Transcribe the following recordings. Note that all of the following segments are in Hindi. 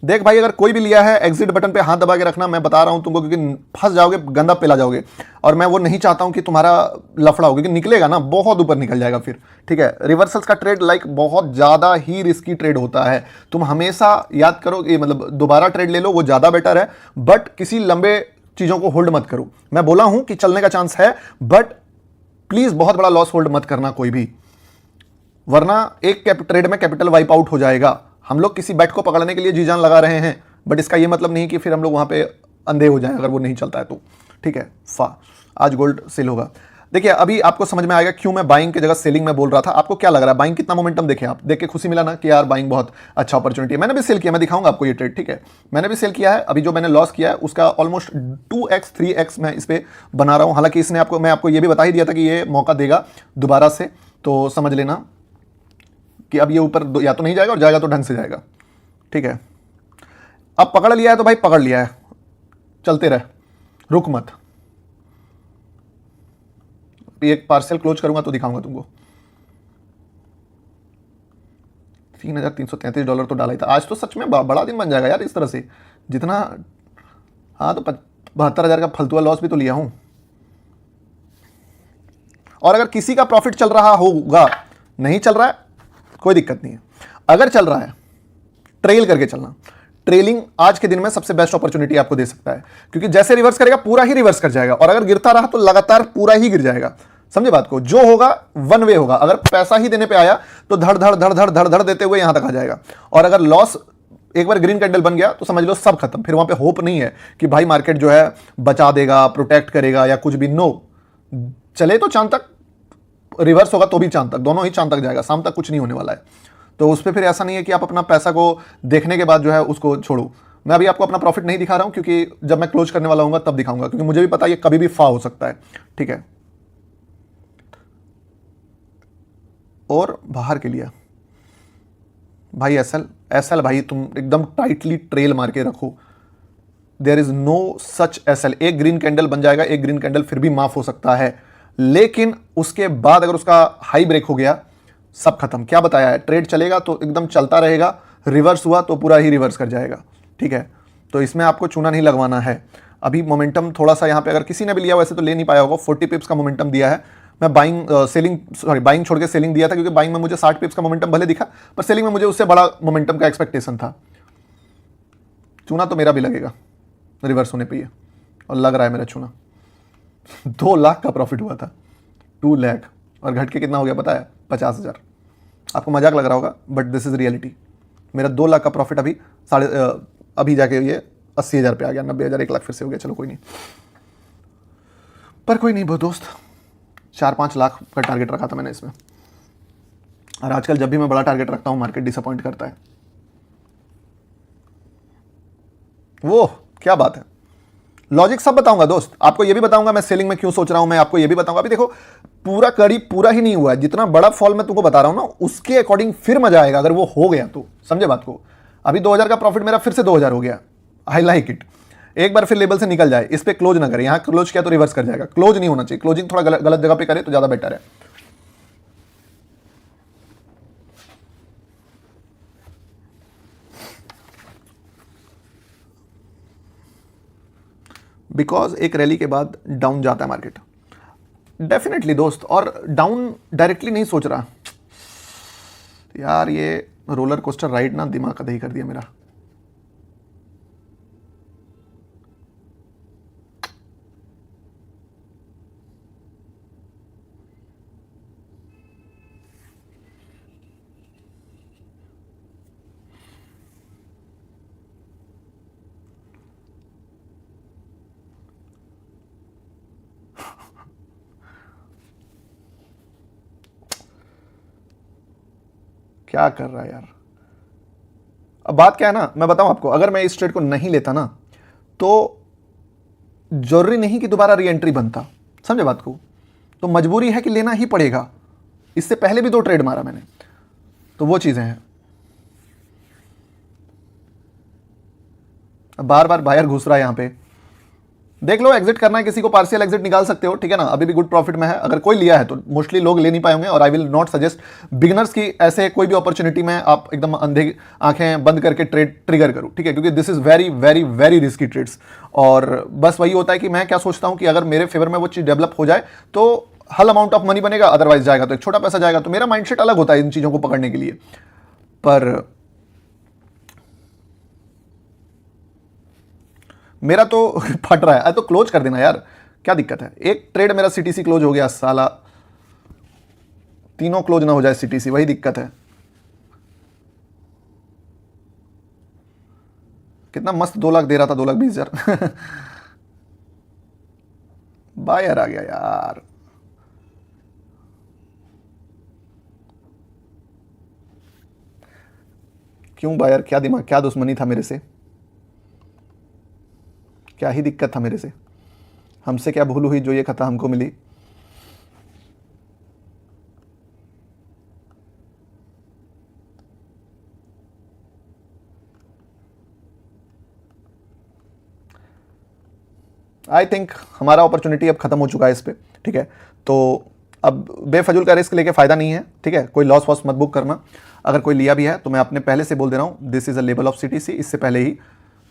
देख भाई, अगर कोई भी लिया है एग्जिट बटन पे हाथ दबा के रखना, मैं बता रहा हूं तुमको, क्योंकि फंस जाओगे, गंदा पेला जाओगे, और मैं वो नहीं चाहता हूं कि तुम्हारा लफड़ा हो, क्योंकि निकलेगा ना बहुत ऊपर निकल जाएगा फिर। ठीक है, रिवर्सल्स का ट्रेड लाइक बहुत ज्यादा ही रिस्की ट्रेड होता है। तुम हमेशा याद करो कि मतलब दोबारा ट्रेड ले लो, वो ज्यादा बेटर है, बट किसी लंबे चीजों को होल्ड मत करो। मैं बोला हूं कि चलने का चांस है, बट प्लीज बहुत बड़ा लॉस होल्ड मत करना कोई भी, वरना एक ट्रेड में कैपिटल वाइप आउट हो जाएगा। हम लोग किसी बैट को पकड़ने के लिए जी जान लगा रहे हैं, बट इसका ये मतलब नहीं कि फिर हम लोग वहां पे अंधे हो जाएं अगर वो नहीं चलता है तो। ठीक है, आज गोल्ड सेल होगा। देखिए, अभी आपको समझ में आएगा क्यों मैं बाइंग की जगह सेलिंग में बोल रहा था। आपको क्या लग रहा है, बाइंग कितना मोमेंटम देखे आप, देख के खुशी मिला ना कि यार बाइंग बहुत अच्छा अपॉर्चुनिटी है। मैंने भी सेल किया, मैं दिखाऊंगा आपको ये ट्रेड। ठीक है, मैंने भी सेल किया है। अभी जो मैंने लॉस किया है उसका ऑलमोस्ट 2x 3x मैं इस पर बना रहा हूं। हालांकि इसने आपको, मैं आपको ये भी बता ही दिया था कि ये मौका देगा दोबारा से, तो समझ लेना कि अब ये ऊपर या तो नहीं जाएगा, और जाएगा तो ढंग से जाएगा। ठीक है, अब पकड़ लिया है तो भाई पकड़ लिया है, चलते रहे, रुक मत। एक पार्सल क्लोज करूंगा तो दिखाऊंगा तुमको। $3,333 तो डाला ही था। आज तो सच में बड़ा दिन बन जाएगा यार इस तरह से, जितना। हाँ, तो 72,000 का फलतुआ लॉस भी तो लिया हूं। और अगर किसी का प्रॉफिट चल रहा होगा, नहीं चल रहा है कोई दिक्कत नहीं है, अगर चल रहा है ट्रेल करके चलना। ट्रेलिंग आज के दिन में सबसे बेस्ट अपॉर्चुनिटी आपको दे सकता है, क्योंकि जैसे रिवर्स करेगा पूरा ही रिवर्स कर जाएगा, और अगर गिरता रहा तो लगातार पूरा ही गिर जाएगा। समझे बात को, जो होगा वन वे होगा। अगर पैसा ही देने पे आया तो धड़ धड़ धड़ धड़ धड़ धड़ देते हुए यहां तक आ जाएगा, और अगर लॉस एक बार ग्रीन कैंडल बन गया तो समझ लो सब खत्म। फिर वहां पे होप नहीं है कि भाई मार्केट जो है बचा देगा, प्रोटेक्ट करेगा या कुछ भी। नो, चले तो चांद तक, रिवर्स होगा तो भी चांद तक, दोनों ही चांद तक जाएगा, शाम तक कुछ नहीं होने वाला है। तो उस पर फिर ऐसा नहीं है कि आप अपना पैसा को देखने के बाद जो है उसको छोड़ो। मैं अभी आपको अपना प्रॉफिट नहीं दिखा रहा हूं, क्योंकि जब मैं क्लोज करने वाला हूं तब दिखाऊंगा, क्योंकि मुझे भी पता है ये कभी भी फा हो सकता है। ठीक है, और बाहर के लिए भाई एसएल भाई तुम एकदम टाइटली ट्रेल मार के रखो। There is no such SL. एक ग्रीन कैंडल बन जाएगा, एक ग्रीन कैंडल फिर भी माफ हो सकता है, लेकिन उसके बाद अगर उसका हाई ब्रेक हो गया, सब खत्म। क्या बताया है, ट्रेड चलेगा तो एकदम चलता रहेगा, रिवर्स हुआ तो पूरा ही रिवर्स कर जाएगा। ठीक है, तो इसमें आपको चूना नहीं लगवाना है। अभी मोमेंटम थोड़ा सा यहाँ पे अगर किसी ने भी लिया, वैसे तो ले नहीं पाया होगा, 40 पिप्स का मोमेंटम दिया है। मैं बाइंग छोड़ के सेलिंग दिया था, क्योंकि बाइंग में मुझे 60 पिप्स का मोमेंटम भले दिखा, पर सेलिंग में मुझे उससे बड़ा मोमेंटम का एक्सपेक्टेशन था। चूना तो मेरा भी लगेगा रिवर्स होने पर ही, और लग रहा है मेरा चूना। 2 लाख का प्रॉफिट हुआ था, 2 लाख, और घट के कितना हो गया पता है, 50,000। आपको मजाक लग रहा होगा, बट दिस इज रियलिटी। मेरा 2 लाख का प्रॉफिट अभी जाके ये 80,000 पे आ गया, 90,000, 1 लाख फिर से हो गया। चलो कोई नहीं, पर कोई नहीं वो दोस्त, 4-5 लाख का टारगेट रखा था मैंने इसमें, और आजकल जब भी मैं बड़ा टारगेट रखता हूं मार्केट डिसअपॉइंट करता है। वो क्या बात है, लॉजिक सब बताऊंगा दोस्त, आपको ये भी बताऊंगा मैं सेलिंग में क्यों सोच रहा हूं, मैं आपको ये भी बताऊंगा। अभी देखो पूरा कड़ी पूरा ही नहीं हुआ है, जितना बड़ा फॉल मैं तुमको बता रहा हूं ना, उसके अकॉर्डिंग फिर मजा आएगा अगर वो हो गया तो। समझे बात को, अभी 2,000 का प्रॉफिट मेरा फिर से 2,000 हो गया, आई लाइक इट। एक बार फिर लेवल से निकल जाए, इस पे क्लोज ना करे, यहां क्लोज किया तो रिवर्स कर जाएगा, क्लोज नहीं होना चाहिए, क्लोजिंग थोड़ा गलत जगह पे करे तो ज्यादा बेटर है। बिकॉज एक रैली के बाद डाउन जाता है मार्केट, डेफिनेटली दोस्त। और डाउन डायरेक्टली नहीं सोच रहा यार, ये रोलर कोस्टर राइड ना दिमाग का दही कर दिया मेरा। क्या कर रहा है यार। अब बात क्या है ना, मैं बताऊं आपको, अगर मैं इस ट्रेड को नहीं लेता ना तो जरूरी नहीं कि दोबारा री एंट्री बनता। समझे बात को, तो मजबूरी है कि लेना ही पड़ेगा। इससे पहले भी 2 ट्रेड मारा मैंने, तो वो चीजें हैं। अब बार बार बायर घुस रहा है यहां पे, देख लो, एग्जिट करना है किसी को, पार्शियल एग्जिट निकाल सकते हो, ठीक है ना। अभी भी गुड प्रॉफिट में है, अगर कोई लिया है तो मोस्टली लोग ले नहीं पाए होंगे, और I will not suggest beginners की ऐसे कोई भी अपॉर्चुनिटी में आप एकदम अंधे आंखें बंद करके ट्रेड ट्रिगर करो, ठीक है, क्योंकि this is very very very risky trades. और बस वही होता है कि मैं क्या सोचता हूं कि अगर मेरे फेवर में वो चीज़ डेवलप हो जाए तो हल अमाउंट ऑफ मनी बनेगा, अदरवाइज जाएगा तो एक छोटा पैसा जाएगा। तो मेरा माइंडसेट अलग होता है इन चीज़ों को पकड़ने के लिए। पर मेरा तो फट रहा है, तो क्लोज कर देना यार, क्या दिक्कत है। एक ट्रेड मेरा सीटीसी क्लोज हो गया, साला तीनों क्लोज ना हो जाए सीटीसी, वही दिक्कत है। कितना मस्त 2 लाख दे रहा था, 2,20,000 बायर आ गया यार। क्यों बायर, क्या दिमाग, क्या दुश्मनी था मेरे से, क्या ही दिक्कत था मेरे से, हमसे क्या भूल हुई जो ये खता हमको मिली। आई थिंक हमारा अपॉर्चुनिटी अब खत्म हो चुका है इस पे, ठीक है। तो अब बेफजूल का रिस्क लेके फ़ायदा नहीं है, ठीक है। कोई लॉस वॉस मत बुक करना। अगर कोई लिया भी है तो मैं अपने पहले से बोल दे रहा हूँ, this is a level of CTC, इससे पहले ही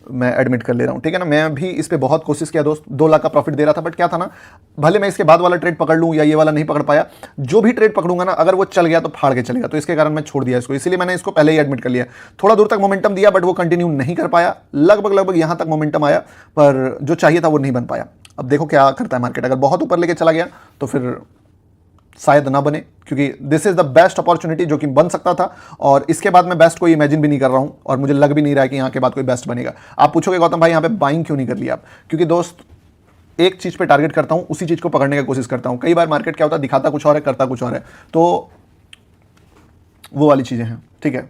मैं एडमिट कर ले रहा हूँ, ठीक है ना। मैं भी इस पे बहुत कोशिश किया दोस्त, 2 लाख का प्रॉफिट दे रहा था, बट क्या था ना, भले मैं इसके बाद वाला ट्रेड पकड़ लूँ या ये वाला नहीं पकड़ पाया, जो भी ट्रेड पकड़ूंगा ना, अगर वो चल गया तो फाड़ के चलेगा, तो इसके कारण मैं छोड़ दिया इसको। इसलिए मैंने इसको पहले ही एडमिट कर लिया। थोड़ा दूर तक मोमेंटम दिया, बट वो कंटिन्यू नहीं कर पाया। लगभग यहाँ तक मोमेंटम आया, पर जो चाहिए था वो नहीं बन पाया। अब देखो क्या करता है मार्केट, अगर बहुत ऊपर लेके चला गया तो फिर शायद ना बने, क्योंकि this is the best opportunity जो कि बन सकता था, और इसके बाद मैं बेस्ट कोई इमेजिन भी नहीं कर रहा हूं, और मुझे लग भी नहीं रहा है कि यहाँ के बाद कोई बेस्ट बनेगा। आप पूछोगे गौतम भाई यहाँ पे बाइंग क्यों नहीं कर लिया आप, क्योंकि दोस्त एक चीज पे टारगेट करता हूं, उसी चीज को पकड़ने की कोशिश करता हूं। कई बार मार्केट क्या होता है, दिखाता कुछ और है, करता कुछ और है, तो वो वाली चीजें हैं, ठीक है।